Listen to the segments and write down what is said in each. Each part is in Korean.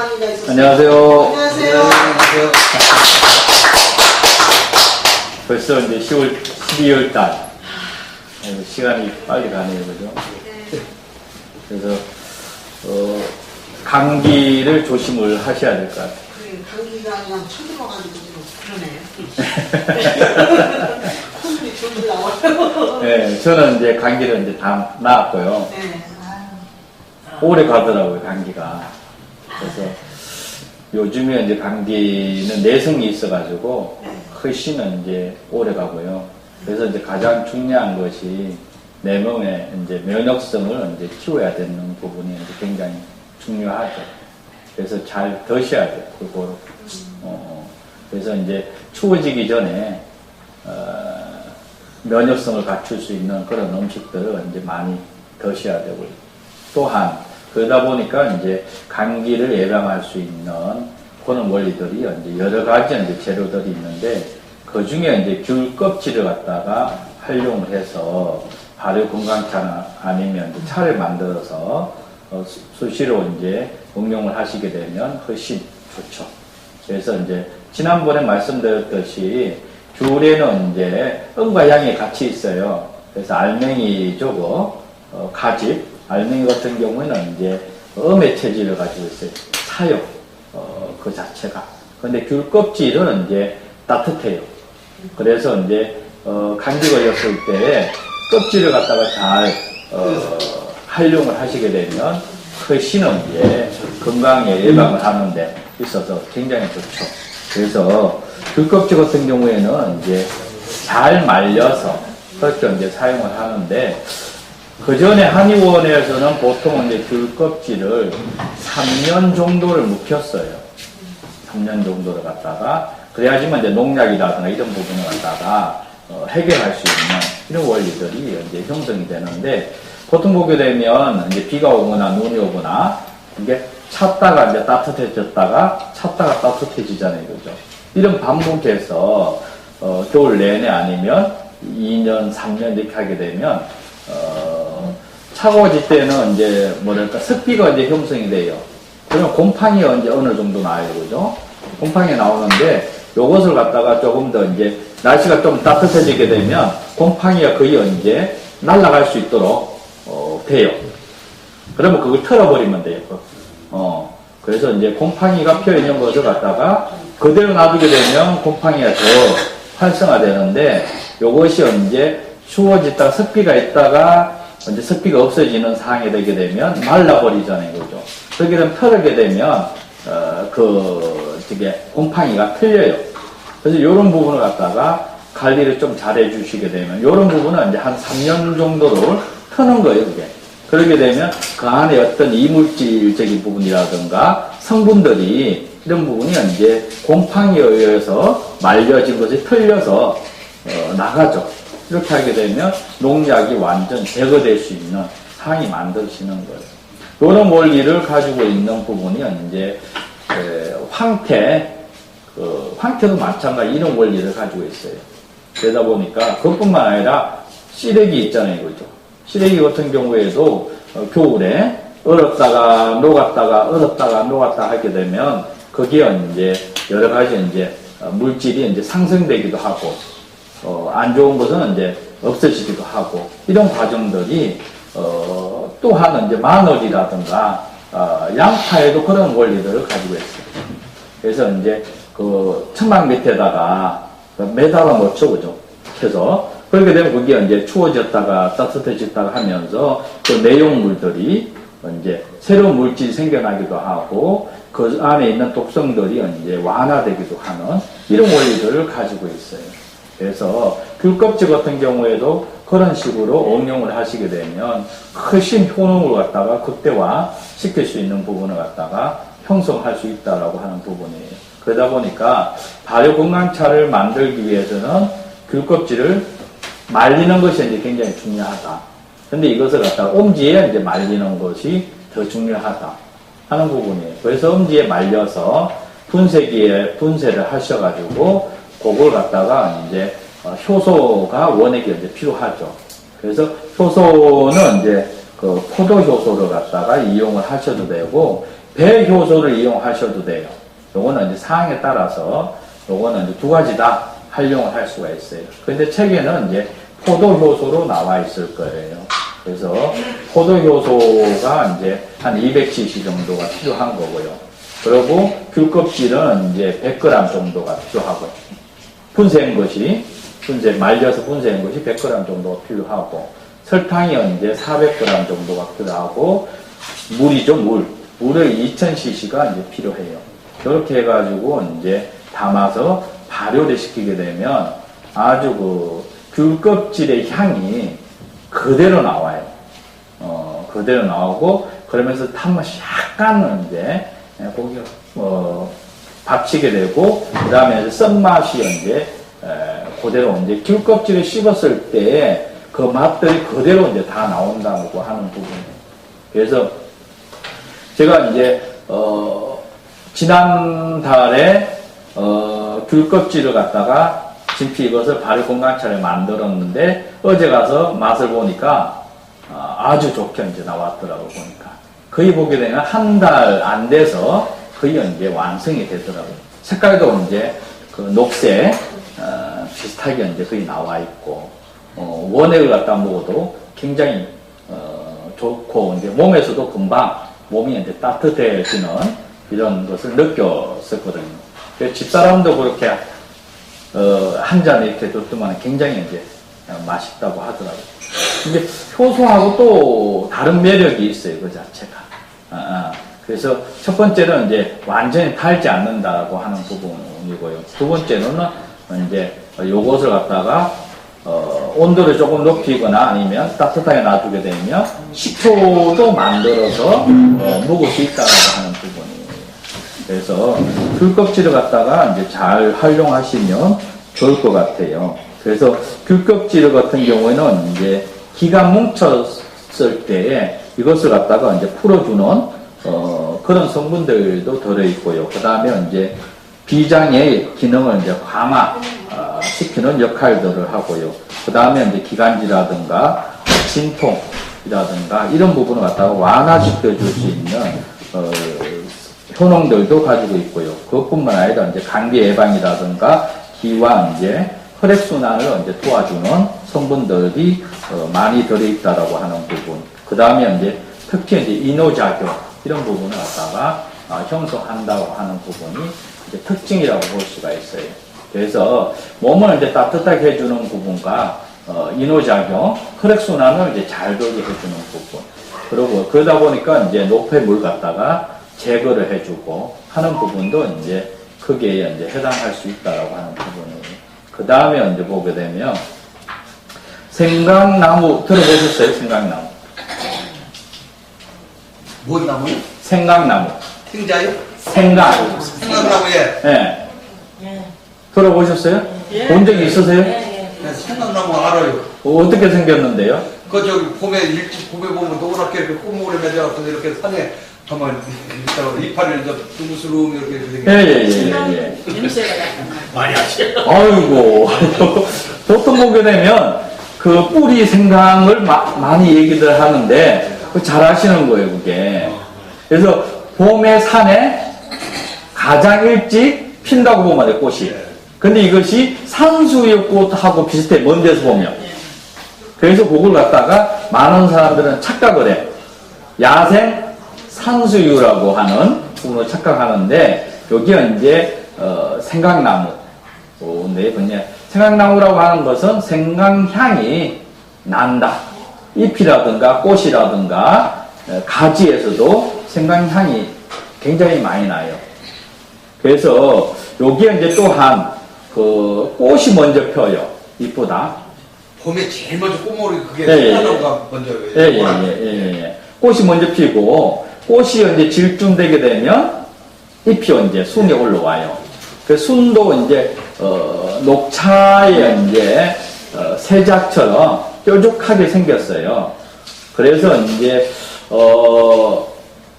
강의가 있었어요. 안녕하세요. 안녕하세요. 안녕하세요. 벌써 이제 12월 달. 시간이 빨리 가네요, 그죠? 네. 그래서, 감기를 조심을 하셔야 될 것 같아요. 그래, 감기가 그냥 쳐들어가지고 좀 그러네요. 콧물이 줄줄 나와요. 네, 저는 이제 감기를 이제 다 나았고요. 네. 오래 가더라고요, 감기가. 그래서 요즘에 이제 감기는 내성이 있어가지고 훨씬은 이제 오래 가고요. 그래서 이제 가장 중요한 것이 내 몸의 이제 면역성을 이제 키워야 되는 부분이 이제 굉장히 중요하죠. 그래서 잘 드셔야 돼요, 골고루. 그래서 이제 추워지기 전에, 면역성을 갖출 수 있는 그런 음식들을 이제 많이 드셔야 되고요. 또한, 그러다 보니까 이제 감기를 예방할 수 있는 그런 원리들이 이제 여러 가지 이제 재료들이 있는데, 그 중에 이제 귤 껍질을 갖다가 활용을 해서 발효 건강차나 아니면 이제 차를 만들어서 수시로 이제 응용을 하시게 되면 훨씬 좋죠. 그래서 이제 지난번에 말씀드렸듯이 귤에는 이제 음과 양이 같이 있어요. 그래서 알맹이 쪽어, 가집, 알맹이 같은 경우에는 이제 음의 체질을 가지고 있어요. 차요, 그 자체가. 근데 귤 껍질은 이제 따뜻해요. 그래서 이제, 감기 걸렸을 때 껍질을 갖다가 잘, 활용을 하시게 되면 훨씬 이제 건강에 예방을 하는 데 있어서 굉장히 좋죠. 그래서 귤 껍질 같은 경우에는 이제 잘 말려서 그렇게 이제 사용을 하는데, 그 전에 한의원에서는 보통 이제 귤 껍질을 3년 정도를 묵혔어요. 3년 정도를 갖다가, 그래야지만 이제 농약이라든가 이런 부분을 갖다가 해결할 수 있는 이런 원리들이 이제 형성이 되는데, 보통 보게 되면 이제 비가 오거나 눈이 오거나 이게 찼다가 이제 따뜻해졌다가 찼다가 따뜻해지잖아요. 그죠? 이런 반복해서 겨울 내내 아니면 2년, 3년 이렇게 하게 되면 차가워질 때는 이제 뭐랄까 습기가 이제 형성이 돼요. 그러면 곰팡이가 이제 어느 정도 나요. 그죠? 곰팡이 나오는데 요것을 갖다가 조금 더 이제 날씨가 좀 따뜻해지게 되면 곰팡이가 거의 이제 날아갈 수 있도록 돼요. 그러면 그걸 털어버리면 돼요. 그래서 이제 곰팡이가 펴 있는 것을 갖다가 그대로 놔두게 되면 곰팡이가 더 활성화되는데, 요것이 이제 추워졌다가 습기가 있다가 이제 습기가 없어지는 상황이 되게 되면 말라버리잖아요. 그죠? 그렇게 되면 털게 되면, 저게 곰팡이가 틀려요. 그래서 이런 부분을 갖다가 관리를 좀 잘 해주시게 되면, 이런 부분은 이제 한 3년 정도를 터는 거예요, 그게. 그러게 되면 그 안에 어떤 이물질적인 부분이라든가 성분들이 이런 부분이 이제 곰팡이에 의해서 말려진 것이 틀려서 나가죠. 이렇게 하게 되면 농약이 완전 제거될 수 있는 상황이 만들어지는 거예요. 이런 원리를 가지고 있는 부분이 이제 황태도 마찬가지 이런 원리를 가지고 있어요. 그러다 보니까 그것뿐만 아니라 시래기 있잖아요, 그죠? 시래기 같은 경우에도 겨울에 얼었다가 녹았다가 얼었다가 녹았다 하게 되면 거기에 이제 여러 가지 이제 물질이 이제 상승되기도 하고 안 좋은 것은 이제 없어지기도 하고 이런 과정들이 또한 이제 마늘이라든가 양파에도 그런 원리들을 가지고 있어요. 그래서 이제 그 천막 밑에다가 매달아 놓죠, 그죠? 해서 그렇게 되면 그게 이제 추워졌다가 따뜻해졌다가 하면서 그 내용물들이 이제 새로운 물질이 생겨나기도 하고 그 안에 있는 독성들이 이제 완화되기도 하는 이런 원리들을 가지고 있어요. 그래서 귤껍질 같은 경우에도 그런 식으로 응용을 하시게 되면 훨씬 효능을 갖다가 극대화 시킬 수 있는 부분을 갖다가 형성할 수 있다라고 하는 부분이에요. 그러다 보니까 발효 건강차를 만들기 위해서는 귤껍질을 말리는 것이 이제 굉장히 중요하다. 근데 이것을 갖다가 엄지에 이제 말리는 것이 더 중요하다 하는 부분이에요. 그래서 엄지에 말려서 분쇄기에 분쇄를 하셔가지고 그걸 갖다가 이제 효소가 원액이 이제 필요하죠. 그래서 효소는 이제 그 포도 효소를 갖다가 이용을 하셔도 되고 배 효소를 이용하셔도 돼요. 요거는 이제 상황에 따라서 요거는 이제 두 가지 다 활용을 할 수가 있어요. 근데 책에는 이제 포도 효소로 나와 있을 거예요. 그래서 포도 효소가 이제 한 200cc 정도가 필요한 거고요. 그리고 귤 껍질은 이제 100g 정도가 필요하고, 말려서 분쇄한 것이 100g 정도가 필요하고, 설탕이 이제 400g 정도가 필요하고, 물이죠, 물을 2000cc가 이제 필요해요. 이렇게 해가지고 이제 담아서 발효를 시키게 되면 아주 귤 껍질의 향이 그대로 나와요. 그대로 나오고, 그러면서 탄맛이 약간은 이제 고기가 받치게 되고, 그 다음에 썬맛이 이제 그대로 이제 귤 껍질을 씹었을 때 그 맛들이 그대로 이제 다 나온다고 하는 부분이에요. 그래서 제가 이제 지난달에 귤 껍질을 갖다가 진피 이것을 발효 건강차를 만들었는데, 어제 가서 맛을 보니까 아주 좋게 이제 나왔더라고. 보니까 거의 보게 되면 한 달 안 돼서 거의 이제 완성이 되더라고요. 색깔도 이제 그 녹색 비슷하게 이제 거의 나와 있고, 원액을 갖다 먹어도 굉장히 좋고, 이제 몸에서도 금방 몸이 이제 따뜻해지는 이런 것을 느꼈었거든요. 그래서 집사람도 그렇게 한 잔 이렇게 뒀더만 굉장히 이제 맛있다고 하더라고요. 근데 효소하고 또 다른 매력이 있어요, 그 자체가. 그래서 첫 번째는 이제 완전히 달지 않는다고 하는 부분이고요. 두 번째는 이제 요것을 갖다가 온도를 조금 높이거나 아니면 따뜻하게 놔두게 되면 식초도 만들어서 먹을 수 있다고 하는 부분이에요. 그래서 귤 껍질을 갖다가 이제 잘 활용하시면 좋을 것 같아요. 그래서 귤 껍질 같은 경우에는 이제 기가 뭉쳤을 때에 이것을 갖다가 이제 풀어주는 그런 성분들도 들어있고요. 그 다음에 이제 비장의 기능을 이제 강화 시키는 역할들을 하고요. 그 다음에 이제 기관지라든가 진통이라든가 이런 부분을 갖다가 완화시켜 줄 수 있는 효능들도 가지고 있고요. 그것뿐만 아니라 이제 감기 예방이라든가 기와 이제 혈액순환을 이제 도와주는 성분들이 많이 들어있다라고 하는 부분. 그 다음에 이제 특히 이제 이노작용 이런 부분을 갖다가 형성한다고 하는 부분이 이제 특징이라고 볼 수가 있어요. 그래서 몸을 이제 따뜻하게 해주는 부분과 이노작용, 혈액순환을 이제 잘 돌게 해주는 부분. 그리고 그러다 보니까 이제 노폐물 갖다가 제거를 해주고 하는 부분도 이제 거기에 이제 해당할 수 있다라고 하는 부분이에요. 그 다음에 이제 보게 되면 생강나무 들어보셨어요? 생강나무. 뭔 나무요? 생강나무. 생자요? 생강나무. 예. 예. 들어보셨어요? 예. 본 적이 있으세요? 예. 네, 생강나무 알아요. 어떻게 생겼는데요? 그 저기 봄에 일찍 봄에 보면 노랗게 이렇게 꽃무늬 맺어갖고 이렇게 산에 가만 있다가 이파리를 둥그스름 이렇게 생겨. 예. 냄새가 약간 많이 하시요. 아이고. 보통 보게 되면 그 뿌리 생강을 많이 얘기들 하는데 잘 아시는 거예요, 그게. 그래서 봄에 산에 가장 일찍 핀다고 보면 돼요, 꽃이. 근데 이것이 산수유 꽃하고 비슷해, 먼 데서 보면. 그래서 그걸 갖다가 많은 사람들은 착각을 해. 야생 산수유라고 하는 부분을 착각하는데, 여기가 이제, 생강나무. 네, 그냥 생강나무라고 하는 것은 생강향이 난다. 잎이라든가 꽃이라든가 가지에서도 생강향이 굉장히 많이 나요. 그래서 여기에 이제 또한 그 꽃이 먼저 펴요. 이쁘다. 봄에 제일 먼저 꽃모리 그게 예, 생강나무가 먼저. 예. 꽃이 먼저 피고 꽃이 이제 질중되게 되면 잎이 이제 순이 올라와요. 그 순도 이제 녹차에 이제 새작처럼 뾰족하게 생겼어요. 그래서 이제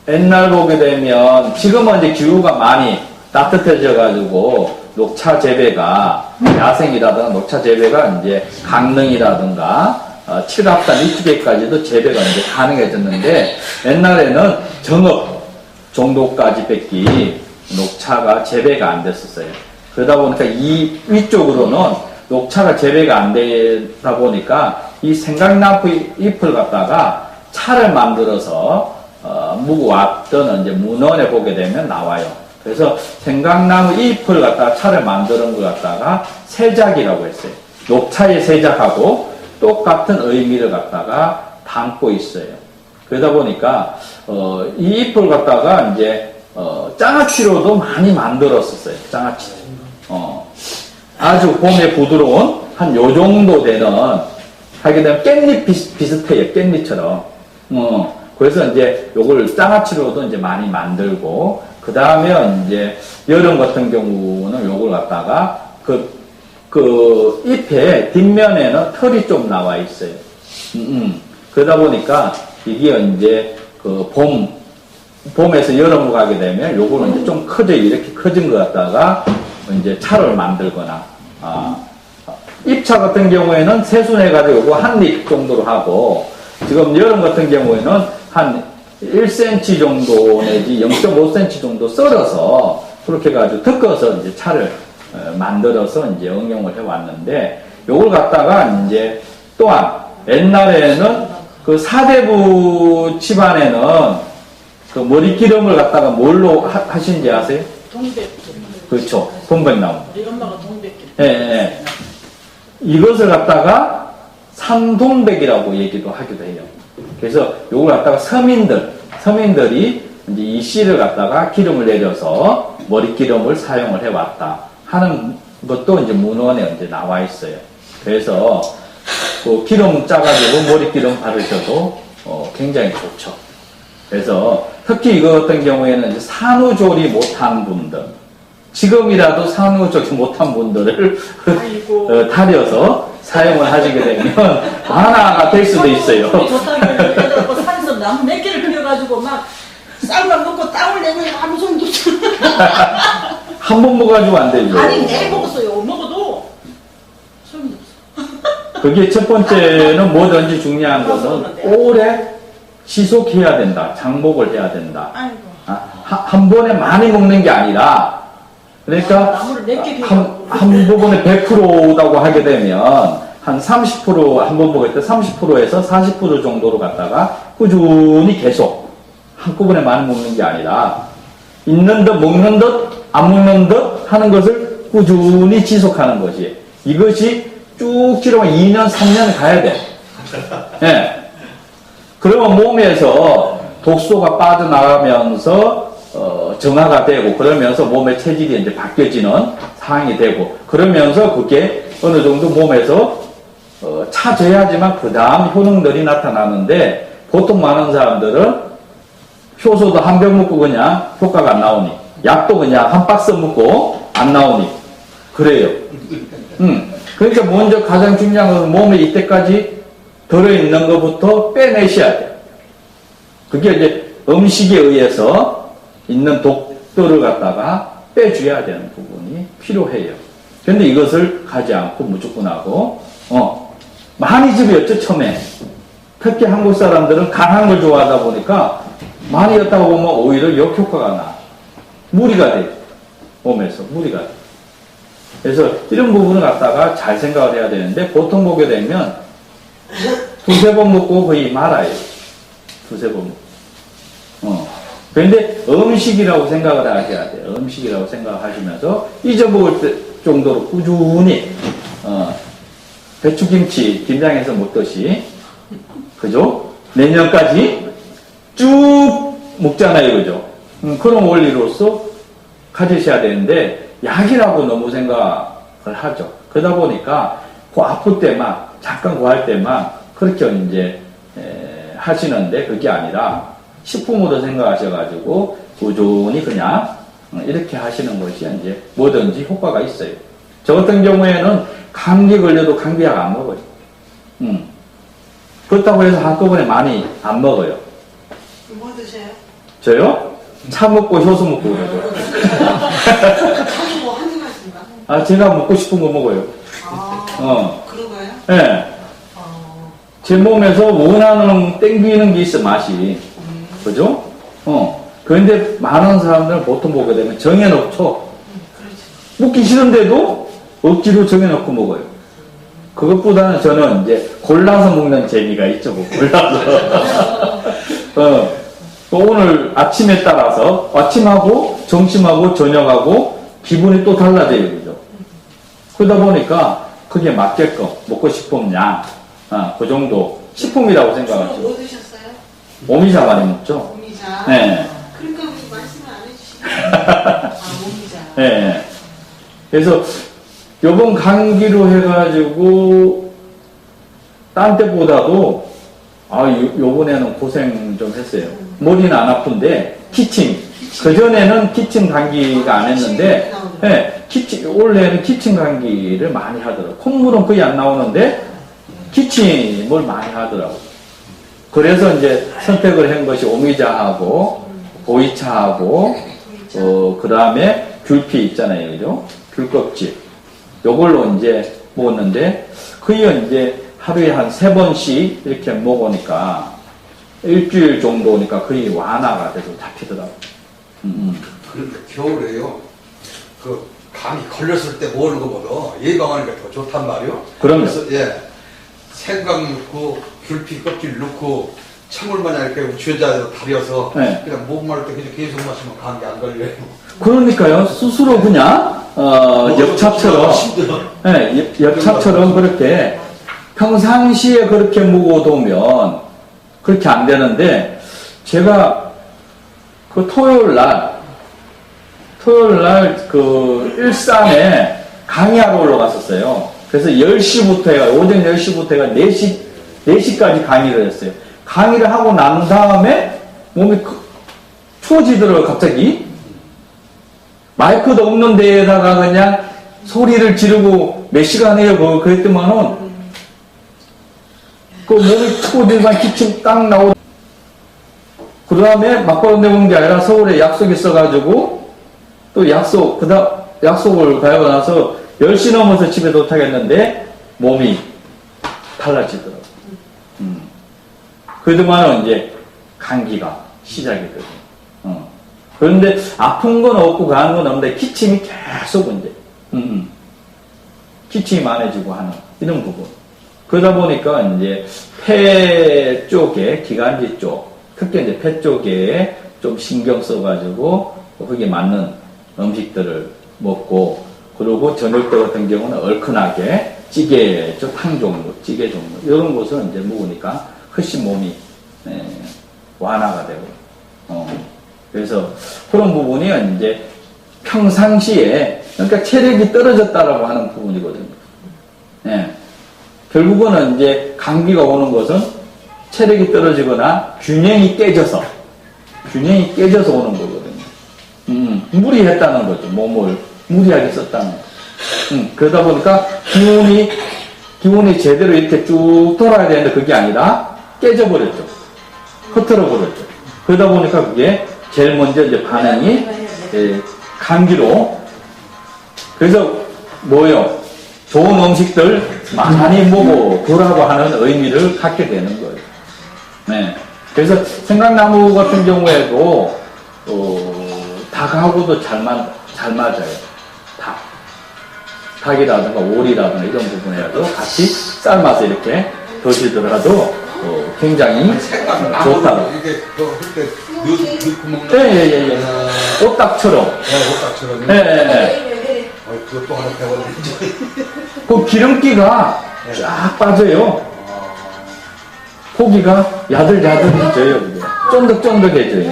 옛날 보게 되면 지금은 이제 기후가 많이 따뜻해져 가지고 녹차 재배가 야생이라든가 녹차 재배가 이제 강릉이라든가 칠갑산 이쪽에까지도 재배가 이제 가능해졌는데 옛날에는 정읍 정도까지 뺏기 녹차가 재배가 안 됐었어요. 그러다 보니까 이 위쪽으로는 녹차가 재배가 안 되다 보니까 이 생강나무 잎을 갖다가 차를 만들어서 묵어왔던 이제 문헌에 보게 되면 나와요. 그래서 생강나무 잎을 갖다가 차를 만드는 걸 갖다가 세작이라고 했어요. 녹차의 세작하고 똑같은 의미를 갖다가 담고 있어요. 그러다 보니까 이 잎을 갖다가 이제 장아찌로도 많이 만들었었어요. 장아찌. 아주 봄에 부드러운 한 요 정도 되는 하게 되면 깻잎 비슷해요. 깻잎처럼. 그래서 이제 요걸 장아찌로도 이제 많이 만들고 그 다음에 이제 여름 같은 경우는 요걸 갖다가 그 잎의 뒷면에는 털이 좀 나와 있어요. 그러다 보니까 이게 이제 그 봄에서 여름으로 가게 되면 요거는 이제 좀 커져 이렇게 커진 것 갖다가 이제 차를 만들거나 잎차 같은 경우에는 세순해가지고 요거 한 잎 정도로 하고 지금 여름 같은 경우에는 한 1cm 정도 내지 0.5cm 정도 썰어서 그렇게 해가지고 덮어서 이제 차를 만들어서 이제 응용을 해왔는데 요걸 갖다가 이제 또한 옛날에는 그 사대부 집안에는 그 머리기름을 갖다가 뭘로 하신지 아세요? 동백. 그렇죠. 동백나무. 우리 엄마가 동백길. 예, 예. 이것을 갖다가 산동백이라고 얘기도 하기도 해요. 그래서 요걸 갖다가 서민들이 이제 이 씨를 갖다가 기름을 내려서 머리기름을 사용을 해왔다 하는 것도 이제 문헌에 이제 나와 있어요. 그래서 그 기름 짜가지고 머리기름 바르셔도 굉장히 좋죠. 그래서 특히 이거 같은 경우에는 이제 산후조리 못한 분들, 지금이라도 산후조리 못한 분들을 타려서 사용을 하시게 되면 완화가 될 수도 있어요. 좋다고 산에서 나무 몇 개를 그려가지고 막 쌀밥 넣고 땀을 내고 아무 소용도 없어. 한 번 먹어가지고 안 되죠. 아니 내일 먹었어요. 먹어도 소용도 없어. 그게 첫 번째는 뭐든지 중요한 것은 오래 지속해야 된다. 장복을 해야 된다. 아이고. 한 번에 많이 먹는 게 아니라 그러니까 한 부분에 100%라고 하게 되면 한 30% 한 번 먹을 때 30%에서 40% 정도로 갖다가 꾸준히 계속 한꺼번에 많이 먹는 게 아니라 있는 듯 먹는 듯 안 먹는 듯 하는 것을 꾸준히 지속하는 것이 이것이 쭉 지르면 2년 3년 가야 돼. 예. 그러면 몸에서 독소가 빠져나가면서 정화가 되고 그러면서 몸의 체질이 이제 바뀌어지는 상황이 되고 그러면서 그게 어느 정도 몸에서 차져야지만 그 다음 효능들이 나타나는데 보통 많은 사람들은 효소도 한 병 먹고 그냥 효과가 안 나오니 약도 그냥 한 박스 먹고 안 나오니 그래요. 그러니까 먼저 가장 중요한 것은 몸에 이때까지 들어있는 것부터 빼내셔야 돼요. 그게 이제 음식에 의해서 있는 독들을 갖다가 빼줘야 되는 부분이 필요해요. 근데 이것을 하지 않고 무조건 하고, 많이 집이었죠, 처음에. 특히 한국 사람들은 강한 걸 좋아하다 보니까 많이 였다가 보면 오히려 역효과가 나. 무리가 돼. 몸에서 무리가 돼. 그래서 이런 부분을 갖다가 잘 생각을 해야 되는데 보통 보게 되면 두세 번 먹고 거의 말아요. 두세 번 먹고. 그런데 음식이라고 생각을 하셔야 돼요. 음식이라고 생각하시면서 잊어먹을 정도로 꾸준히 배추김치 김장해서 먹듯이 그죠? 내년까지 쭉 먹잖아요. 그죠? 그런 원리로서 가지셔야 되는데 약이라고 너무 생각을 하죠. 그러다 보니까 그 아플 때만 잠깐 구할 때만 그렇게 이제 하시는데 그게 아니라 식품으로 생각하셔가지고 꾸준히 그냥 이렇게 하시는 것이 이제 뭐든지 효과가 있어요. 저 같은 경우에는 감기 걸려도 감기약 안 먹어요. 그렇다고 해서 한꺼번에 많이 안 먹어요. 뭐 드세요? 저요? 차 먹고 효소 먹고 그러죠. 하는 거 하는 말씀인가? 제가 먹고 싶은 거 먹어요. 그런 거예요? 네. 제 몸에서 원하는 땡기는 게 있어 맛이. 그죠? 그런데 많은 사람들은 보통 보게 되면 정해놓죠. 먹기 싫은데도 억지로 정해놓고 먹어요. 그것보다는 저는 이제 골라서 먹는 재미가 있죠. 뭐 골라서. 오늘 아침에 따라서 아침하고 점심하고 저녁하고 기분이 또 달라져요. 그죠? 그러다 보니까 그게 맞게끔 먹고 싶은 양, 그 정도 식품이라고 생각하죠. 뭐 드셨어요? 오미자 많이 먹죠. 오미자. 네. 그러니까 왜 말씀을 안 해주시나요? 오미자. 네. 그래서 요번 감기로 해가지고 딴 때보다도 요번에는 고생 좀 했어요. 머리는 안 아픈데 기침. 그전에는 기침 감기가 안 했는데 올해는 기침 감기를 많이 하더라고요. 콧물은 거의 안 나오는데 기침을 많이 하더라고요. 그래서 이제 선택을 한 것이 오미자하고 보이차하고 그 다음에 귤피 있잖아요. 그죠? 귤껍질. 요걸로 이제 먹었는데 거의 이제 하루에 한 3번씩 이렇게 먹으니까 일주일 정도니까 거의 완화가 돼서 잡히더라고요. 그런데 겨울에요. 그 감이 걸렸을 때 먹는 것보다 예방하니까 더 좋단 말이요. 그럼요. 그래서 생강 넣고 귤피 껍질 넣고 찬물 마냥 이렇게 우추자로 달여서 네. 그냥 목 마를 때 그냥 계속 마시면 감기 안 걸려요. 그러니까요. 스스로 그냥 엽차처럼 엽차처럼 그렇게 평상시에 그렇게 먹어두면 그렇게 안 되는데 제가 그 토요일 날 그 일산에 강의하러 올라갔었어요. 그래서 10시부터 해가 오전 10시부터 해가 4시까지 강의를 했어요. 강의를 하고 난 다음에 몸이 추워지더라고요. 갑자기 마이크도 없는 데에다가 그냥 소리를 지르고 몇 시간 해요. 그랬더만은 그 몸이 추워지만 기침 딱 나오고 그 다음에 막바로 내온 게 아니라 서울에 약속이 있어가지고 또 약속을 가고 나서 10시 넘어서 집에 도착했는데 몸이 달라지더라고요. 그동안은 이제 감기가 시작이 되거든요. 그런데 아픈 건 없고 가는 건 없는데 기침이 계속 이제 기침이 많아지고 하는 이런 부분. 그러다 보니까 이제 폐 쪽에 기관지 쪽, 특히 이제 폐 쪽에 좀 신경 써가지고 거기에 맞는 음식들을 먹고 그리고 저녁 때 같은 경우는 얼큰하게 찌개, 탕 종류, 찌개 종류 이런 것을 이제 먹으니까 훨씬 몸이 완화가 되고 그래서 그런 부분이 이제 평상시에 그러니까 체력이 떨어졌다라고 하는 부분이거든요. 결국은 이제 감기가 오는 것은 체력이 떨어지거나 균형이 깨져서 오는 거거든요. 무리했다는 거죠. 몸을 무리하게 썼다는 거. 그러다 보니까 기운이 제대로 이렇게 쭉 돌아야 되는데 그게 아니라 깨져버렸죠. 흐트러버렸죠. 그러다 보니까 그게 제일 먼저 이제 반응이 감기로. 그래서 뭐요? 좋은 음식들 많이 먹어보라고 하는 의미를 갖게 되는 거예요. 네. 그래서 생강나무 같은 경우에도 닭하고도 잘 맞아요. 닭이라든가 오리라든가 이런 부분이라도 같이 삶아서 이렇게 드시더라도 굉장히 좋다. 이게 그때 넣고 먹는. 예. 오딱처럼. 오딱처럼. 예. 그것도 하나 배웠는데. 그 기름기가 쫙 빠져요. 고기가 야들야들해져요. 그게. 쫀득쫀득해져요.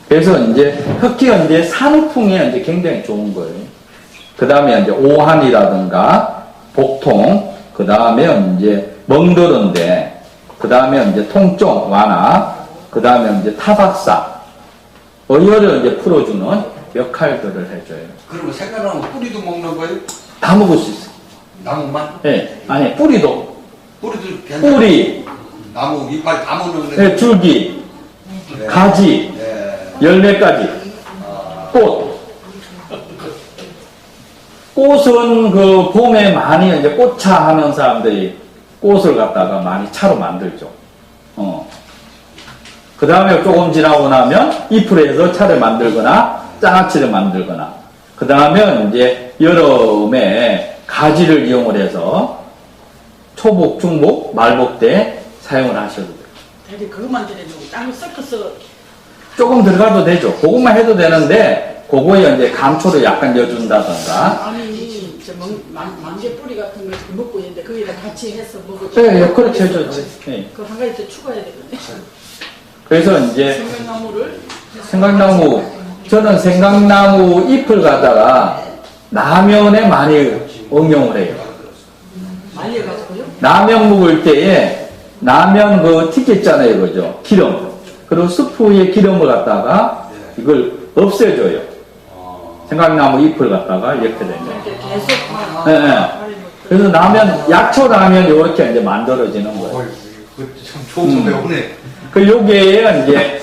그래서 이제 특히 이제 산후풍에 이제 굉장히 좋은 거예요. 그 다음에 이제 오한이라든가 복통, 그 다음에 이제 멍드는데, 그 다음에 이제 통증 완화, 그 다음에 이제 타박사, 어혈을 이제 풀어주는 역할들을 해줘요. 그러면 생강나무 뿌리도 먹는 거예요? 다 먹을 수 있어요. 나무만? 네, 아니 뿌리도. 뿌리도 괜찮아요. 뿌리, 나무 이빨 다 먹는 거예요? 네, 줄기, 네. 가지, 네. 열매까지, 꽃. 꽃은 그 봄에 많이 이제 꽃차 하는 사람들이 꽃을 갖다가 많이 차로 만들죠. 그 다음에 조금 지나고 나면 잎으로 해서 차를 만들거나 장아찌를 만들거나 그 다음에 이제 여름에 가지를 이용을 해서 초복, 중복, 말복 때 사용을 하셔도 돼요. 대리 그것만 드려주고 땅을 섞어서 조금 들어가도 되죠. 그것만 해도 되는데 그거에 이제 감초를 약간 넣어준다던가. 아니 저 만개 뿌리 같은 거 지금 먹고 있는데 거기다 같이 해서 먹어도 네, 그렇게 해줘도 돼요. 네. 그 한 가지 더 추가해야 되거든요. 그래서 이제 생강나무를 생강나무, 저는 생강나무 잎을 갖다가 라면에 많이 응용을 해요. 말려가지고요. 라면 먹을 때에 라면 그 튀겼잖아요, 그죠? 기름. 그리고 스프에 기름을 갖다가 이걸 없애줘요. 생강나무 잎을 갖다가 이렇게 되면. 이렇게 계속 네, 네. 그래서 라면, 약초 라면 이렇게 이제 만들어지는 거예요. 그참 좋은 거 배우네. 그 여기에 이제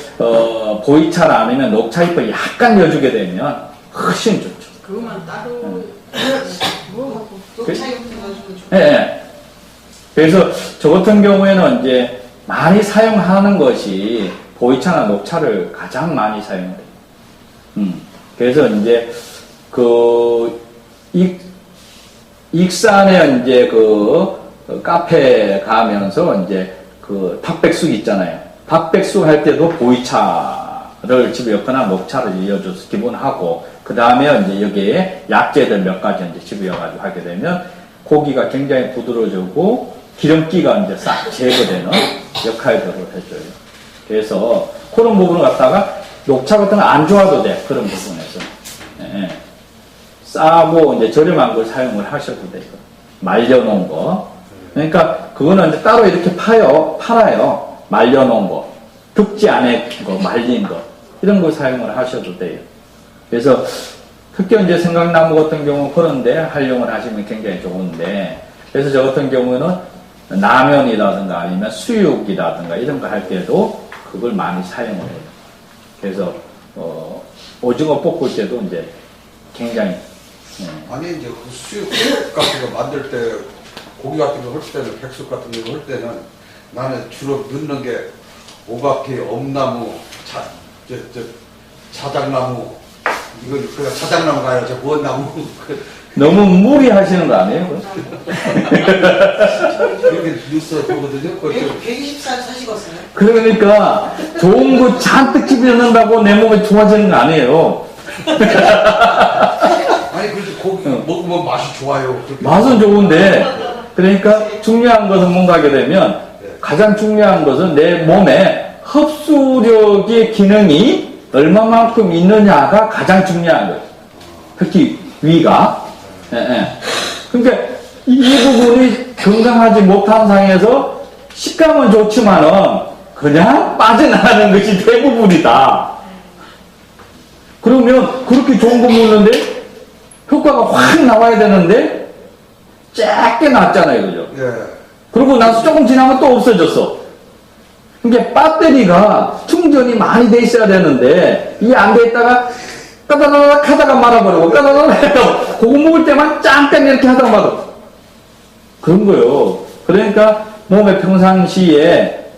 보이차나 아니면 녹차잎을 약간 넣어주게 되면 훨씬 좋죠. 그것만 따로 뭐 녹차잎 해가지고 예, 예. 그래서 저 같은 경우에는 이제 많이 사용하는 것이 보이차나 녹차를 가장 많이 사용해요. 그래서 이제 익산에 이제 카페 가면서 이제 닭백숙 있잖아요. 닭백숙 할 때도 보이차를 집어넣거나 녹차를 이어줘서 기본하고, 그 다음에 이제 여기에 약재들 몇 가지 이제 집어넣어가지고 하게 되면 고기가 굉장히 부드러워지고 기름기가 이제 싹 제거되는 역할들을 해줘요. 그래서 그런 부분을 갖다가 녹차 같은 거 안 좋아도 돼. 그런 부분에서. 예. 싸고 이제 저렴한 걸 사용을 하셔도 돼요. 말려놓은 거. 그러니까 그거는 이제 따로 이렇게 팔아요. 말려놓은 거. 득지 안에 거, 말린 거. 이런 거 사용을 하셔도 돼요. 그래서 특히 이제 생강나무 같은 경우는 그런데 활용을 하시면 굉장히 좋은데, 그래서 저 같은 경우는 라면이라든가 아니면 수육이라든가 이런 거 할 때도 그걸 많이 사용을 해요. 그래서 오징어 볶을 때도 이제 굉장히 아니 이제 그 수육 같은 거 만들 때 고기 같은 거 할 때는 백숙 같은 거 할 때는 나는 주로 넣는 게 오가피, 엄나무, 자작나무, 이건 그냥 자작나무가 아니라 저 무언나무. 너무 무리하시는 거 아니에요? 이렇게 뉴스 보거든요. 120살 사시겠어요? 그러니까 좋은 거 잔뜩 집어넣는다고 내 몸이 좋아지는 거 아니에요. 아니 그래도 고기 먹으면 맛이 좋아요. 맛은 좋은데, 그러니까 중요한 것은 뭔가 하게 되면 가장 중요한 것은 내 몸에 흡수력의 기능이 얼마만큼 있느냐가 가장 중요한 거예요. 특히 위가. 예, 예. 그러니까 이 부분이 건강하지 못한 상에서 식감은 좋지만은 그냥 빠져나가는 것이 대부분이다. 그러면 그렇게 좋은 거 먹는데 효과가 확 나와야 되는데 작게 났잖아요, 그죠? 예. 그러고 나서 조금 지나면 또 없어졌어. 그러니까 배터리가 충전이 많이 돼 있어야 되는데 이게 안 돼 있다가 까다다닥 하다가 말아버리고 까다다닥 하다가 그거 먹을 때만 잠깐 이렇게 하다가 말아. 그런 거요. 그러니까 몸의 평상시에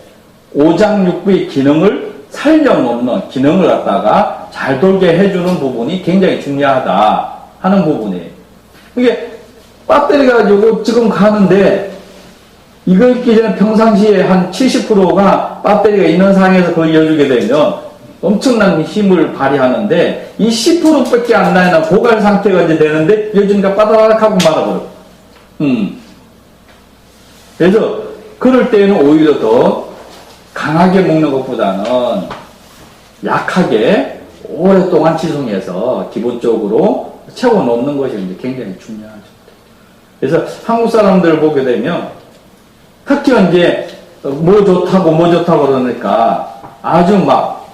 오장육부의 기능을 살려놓는 기능을 갖다가 잘 돌게 해주는 부분이 굉장히 중요하다 하는 부분이에요. 이게 배터리가 요거 지금 가는데 이거 있기 전에 평상시에 한 70%가 배터리가 있는 상황에서 그걸 이어주게 되면 엄청난 힘을 발휘하는데 이 10%밖에 안 나는 고갈 상태가 이제 되는데 이어주니까 빠다닥 하고 말아버려. 그래서 그럴 때는 오히려 더 강하게 먹는 것보다는 약하게 오랫동안 지속해서 기본적으로 채워놓는 것이 이제 굉장히 중요하죠. 그래서 한국 사람들을 보게 되면 특히 이제 뭐 좋다고 그러니까 아주 막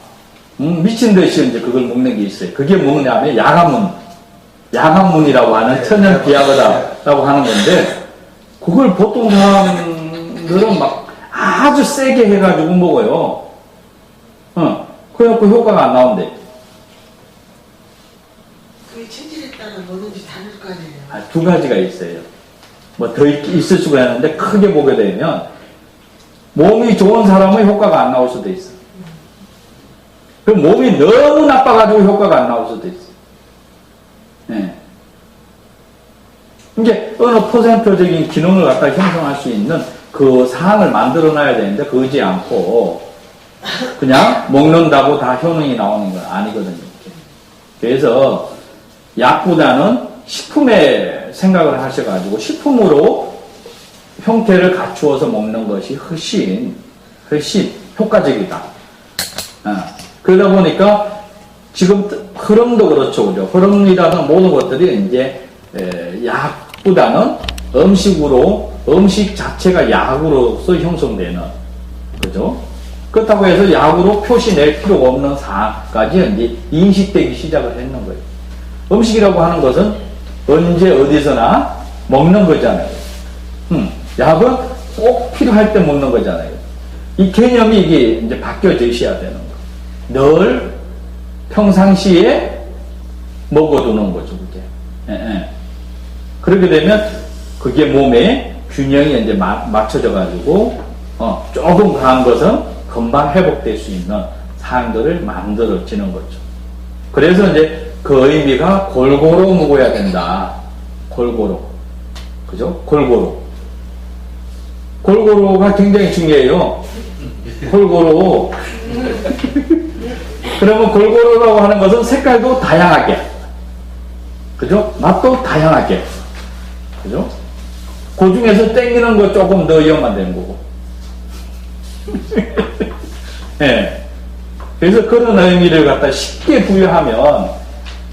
미친 듯이 이제 그걸 먹는 게 있어요. 그게 뭐냐면 야간문이라고 하는 천연 비약이라고 하는 건데 그걸 보통 사람들은 막 아주 세게 해가지고 먹어요. 그래갖고 효과가 안 나온대. 그게 체질에 따라 뭐든지 다를 거 아니에요? 두 가지가 있어요. 뭐 더 있을 수가 있는데 크게 보게 되면 몸이 좋은 사람은 효과가 안 나올 수도 있어. 그 몸이 너무 나빠가지고 효과가 안 나올 수도 있어요. 예. 이게 어느 퍼센트적인 기능을 갖다 형성할 수 있는 그 사항을 만들어 놔야 되는데, 그러지 않고, 그냥 먹는다고 다 효능이 나오는 건 아니거든요. 그래서 약보다는 식품에 생각을 하셔가지고, 식품으로 형태를 갖추어서 먹는 것이 훨씬 효과적이다. 그러다 보니까 지금 흐름도 그렇죠. 그죠? 흐름이라는 모든 것들이 이제 약보다는 음식 자체가 약으로서 형성되는, 그죠? 그렇다고 해서 약으로 표시 낼 필요가 없는 사항까지 이제 인식되기 시작을 했는 거예요. 음식이라고 하는 것은 언제 어디서나 먹는 거잖아요. 약은 꼭 필요할 때 먹는 거잖아요. 이 개념이 이게 이제 바뀌어져 있어야 되는 거예요. 늘 평상시에 먹어두는 거죠, 그게. 그렇게 되면 그게 몸에 균형이 이제 맞춰져 가지고 조금 강한 것은 금방 회복될 수 있는 사항들을 만들어지는 거죠. 그래서 이제 그 의미가 골고루 먹어야 된다. 골고루. 그죠? 골고루가 굉장히 중요해요. 골고루. 그러면 골고루라고 하는 것은 색깔도 다양하게. 그죠? 맛도 다양하게. 그죠? 그 중에서 땡기는 거 조금 넣으면 되는 거고. 네. 그래서 그런 의미를 갖다 쉽게 부여하면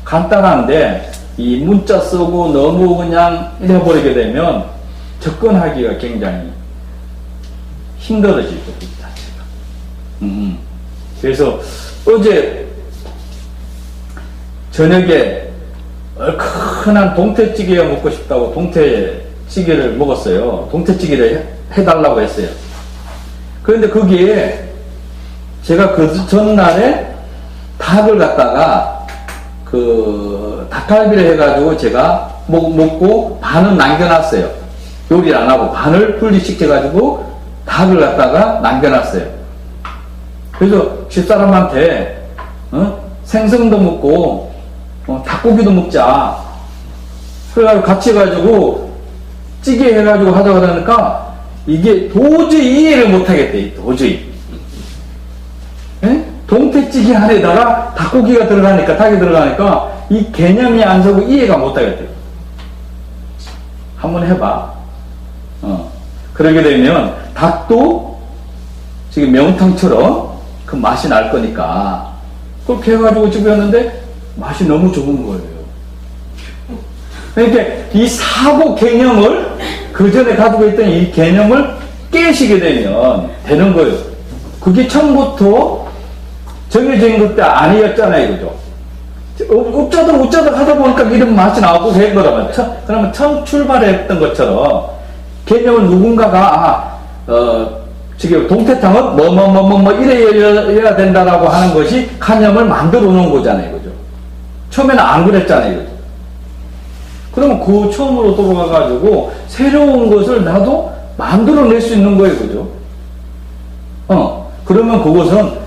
간단한데, 이 문자 쓰고 너무 그냥 이래버리게 되면 접근하기가 굉장히 힘들어지죠, 그 자체가. 그래서 어제 저녁에 얼큰한 동태찌개 먹고 싶다고 동태찌개를 먹었어요. 동태찌개를 해달라고 했어요. 그런데 거기에 제가 그 전날에 닭을 갖다가 그 닭갈비를 해가지고 제가 먹고 반은 남겨놨어요. 요리를 안 하고 반을 분리시켜가지고 닭을 갖다가 남겨놨어요. 그래서 집사람한테 생선도 먹고 닭고기도 먹자. 그래가지고 같이 해가지고 찌개 해가지고 하자고 그러니까 이게 도저히 이해를 못하겠대. 도저히. 에? 동태찌개 안에다가 닭고기가 들어가니까, 닭이 들어가니까 이 개념이 안 서고 이해가 못하겠대요. 한번 해봐. 그러게 되면 닭도 지금 명탕처럼 그 맛이 날 거니까 그렇게 해가지고 집에 왔는데 맛이 너무 좋은 거예요. 그러니까 이 사고 개념을 그 전에 가지고 있던 이 개념을 깨시게 되면 되는 거예요. 그게 처음부터 정해진 것도 아니었잖아요, 그죠? 어쩌다 하다 보니까 이런 맛이 나오고 된 거라면, 그러면 처음 출발했던 것처럼 개념을 누군가가 지금 동태탕은 이래야 된다라고 하는 것이 개념을 만들어 놓은 거잖아요, 그죠? 처음에는 안 그랬잖아요, 그죠? 그러면 그 처음으로 돌아가가지고 새로운 것을 나도 만들어낼 수 있는 거예요, 그죠? 그러면 그것은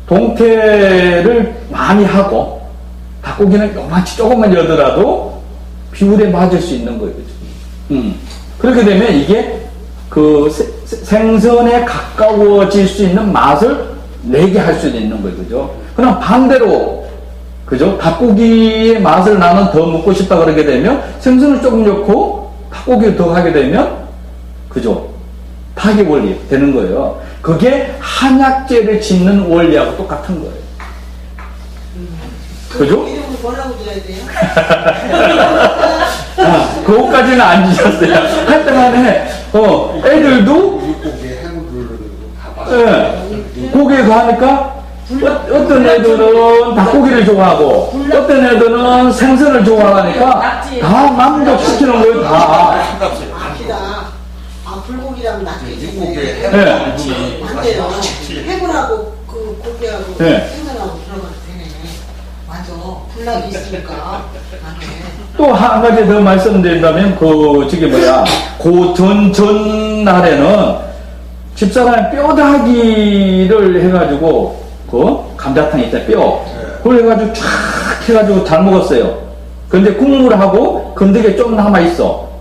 동태를 많이 하고 닭고기는 요만치 조금만 여더라도 비율에 맞을 수 있는 거예요, 그죠? 그렇게 되면 이게 그 생선에 가까워질 수 있는 맛을 내게 할 수 있는 거예요, 그죠? 그럼 반대로, 그죠? 닭고기의 맛을 나는 더 먹고 싶다 그러게 되면 생선을 조금 넣고 닭고기를 더 하게 되면, 그죠? 닭의 원리 되는 거예요. 그게 한약재를 짓는 원리하고 똑같은 거예요. 그죠? 이름을 뭐라고 줘야 돼요? 그것까지는 안 지셨어요. 할 때만에, 애들도, 고기에 가니까, 어떤 애들은 닭고기를 좋아하고, 어떤 애들은 생선을 좋아하니까, 다 만족시키는 거예요, 다. 아기다. 불고기랑 낙지 육고기에 안 돼요. 해물하고 그 고기하고 생선하고 들어가도 되네. 맞아. 불락이 있으니까 안 돼. 또 한 가지 더 말씀드린다면, 전날에는 집사람이 뼈다귀를 해가지고, 감자탕 있잖아요. 뼈. 네. 그걸 해가지고 쫙 해가지고 잘 먹었어요. 근데 국물하고 건더기에 좀 남아있어.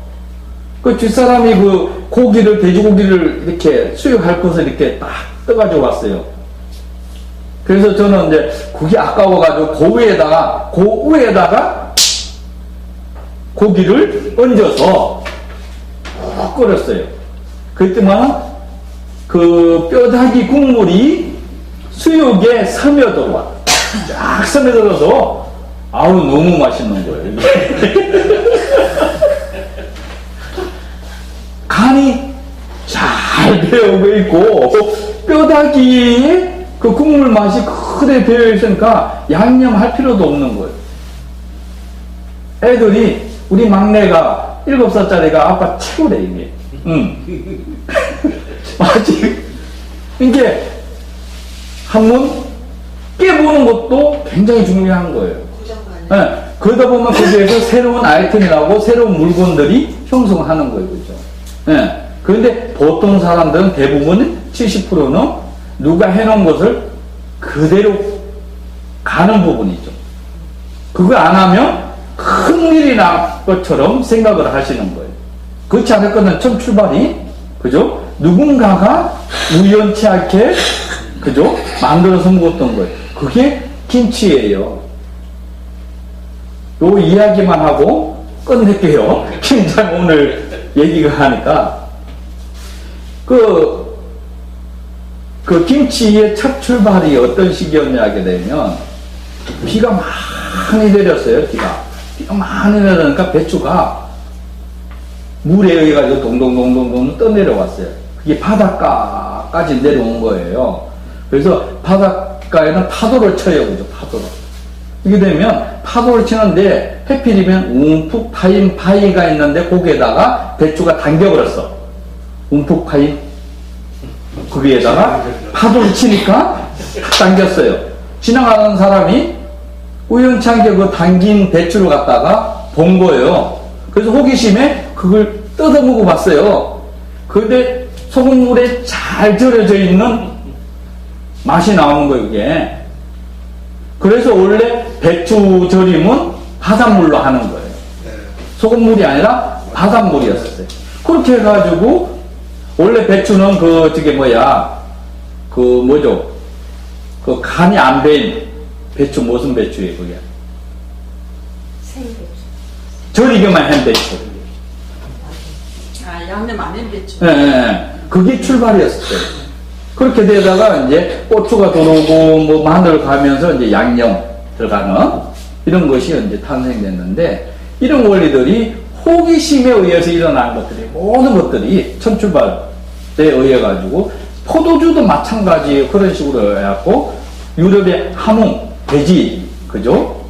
그 뒷사람이 그 고기를, 돼지고기를 이렇게 수육할 것을 이렇게 딱 떠가지고 왔어요. 그래서 저는 이제 그게 아까워가지고 그 위에다가 고기를 얹어서 푹 끓였어요. 그랬더만 그 뼈다귀 국물이 수육에 스며들어와. 쫙 스며들어서 아우 너무 맛있는 거예요. 간이 잘 배어오고 있고 뼈다귀에 그 국물 맛이 그대로 배어 있으니까 양념할 필요도 없는 거예요. 애들이 우리 막내가 7살짜리가 아빠 최고래 이게. 아직 이게 한번 깨보는 것도 굉장히 중요한 거예요. 네, 그러다 보면 거기에서 새로운 아이템이 나오고 새로운 물건들이 형성하는 거예요. 그죠? 네, 그런데 보통 사람들은 대부분 70%는 누가 해놓은 것을 그대로 가는 부분이죠. 그거 안 하면 큰 일이 날 것처럼 생각을 하시는 거예요. 그렇지 않을 거는 첫 출발이, 그죠? 누군가가 우연치 않게, 그죠? 만들어서 먹었던 거예요. 그게 김치예요. 요 이야기만 하고 끝낼게요. 굉장히 오늘 얘기가 하니까. 그 김치의 첫 출발이 어떤 시기였냐 하게 되면, 비가 많이 내렸어요, 비가 많이 내리니까 배추가 물에 의해가지고 동동동동동 떠내려왔어요. 그게 바닷가까지 내려온 거예요. 그래서 바닷가에는 파도를 쳐요, 그죠? 파도를. 이게 되면 파도를 치는데 해필이면 움푹 파인 바위가 있는데 거기에다가 배추가 당겨버렸어. 움푹 파인 그 위에다가 파도를 치니까 당겼어요. 지나가는 사람이 우연찮게 그 당긴 배추를 갖다가 본 거예요. 그래서 호기심에 그걸 뜯어 먹어봤어요. 근데 소금물에 잘 절여져 있는 맛이 나오는 거예요, 이게. 그래서 원래 배추 절임은 바닷물로 하는 거예요. 소금물이 아니라 바닷물이었어요. 그렇게 해가지고 원래 배추는 그 간이 안 배인 배추, 무슨 배추예요, 그게? 생배추. 절이기만 한 배추. 아, 양념 안 한 배추. 예. 그게 출발이었어요. 그렇게 되다가 이제 고추가 들어오고 뭐 마늘 가면서 이제 양념 들어가는 이런 것이 이제 탄생됐는데, 이런 원리들이 호기심에 의해서 일어난 것들이, 모든 것들이 첫 출발에 의해 가지고, 포도주도 마찬가지 그런 식으로 해갖고 유럽의 함흥 돼지, 그죠?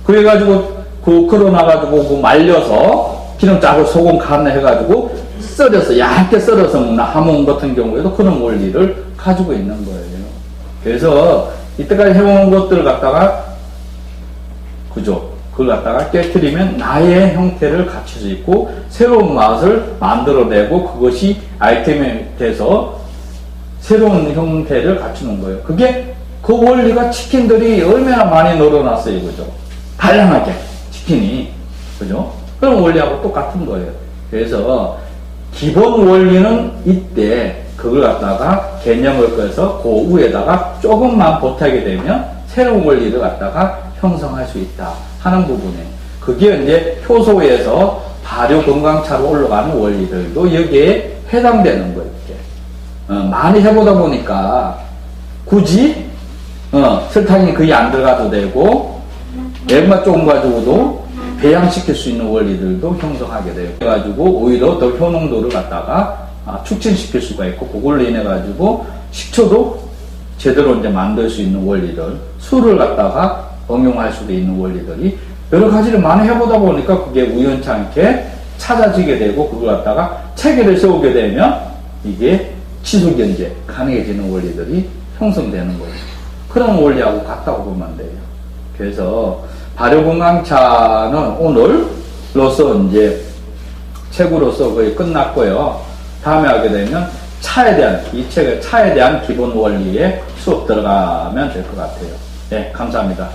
그래가지고 걸어놔가지고 그 말려서 기름 짜고 소금 간 해가지고 썰어서 얇게 썰어서 먹는 함흥 같은 경우에도 그런 원리를 가지고 있는 거예요. 그래서 이때까지 해온 것들을 갖다가, 그죠? 그걸 갖다가 깨트리면 나의 형태를 갖출 수 있고 새로운 맛을 만들어내고 그것이 아이템이 돼서 새로운 형태를 갖추는 거예요. 그게 그 원리가 치킨들이 얼마나 많이 늘어났어요, 그죠? 다양하게 치킨이, 그죠? 그런 원리하고 똑같은 거예요. 그래서 기본 원리는 이때 그걸 갖다가 개념을 꺼서 그 위에다가 조금만 보태게 되면 새로운 원리를 갖다가 형성할 수 있다 하는 부분에, 그게 이제 효소에서 발효 건강차로 올라가는 원리들도 여기에 해당되는 거예요. 이렇게. 많이 해보다 보니까 굳이 설탕이 거의 안 들어가도 되고 매운맛 조금 가지고도 배양시킬 수 있는 원리들도 형성하게 돼요. 그래가지고 오히려 더 효능도를 갖다가 촉진시킬 수가 있고, 그걸로 인해 가지고 식초도 제대로 이제 만들 수 있는 원리들, 술을 갖다가 응용할 수도 있는 원리들이 여러 가지를 많이 해보다 보니까 그게 우연찮게 찾아지게 되고, 그걸 갖다가 체계를 세우게 되면 이게 지속연재 가능해지는 원리들이 형성되는 거예요. 그런 원리하고 같다고 보면 돼요. 그래서 발효건강차는 오늘로서 이제 책으로서 거의 끝났고요. 다음에 하게 되면 차에 대한, 이 책의 차에 대한 기본 원리에 수업 들어가면 될 것 같아요. 네, 감사합니다.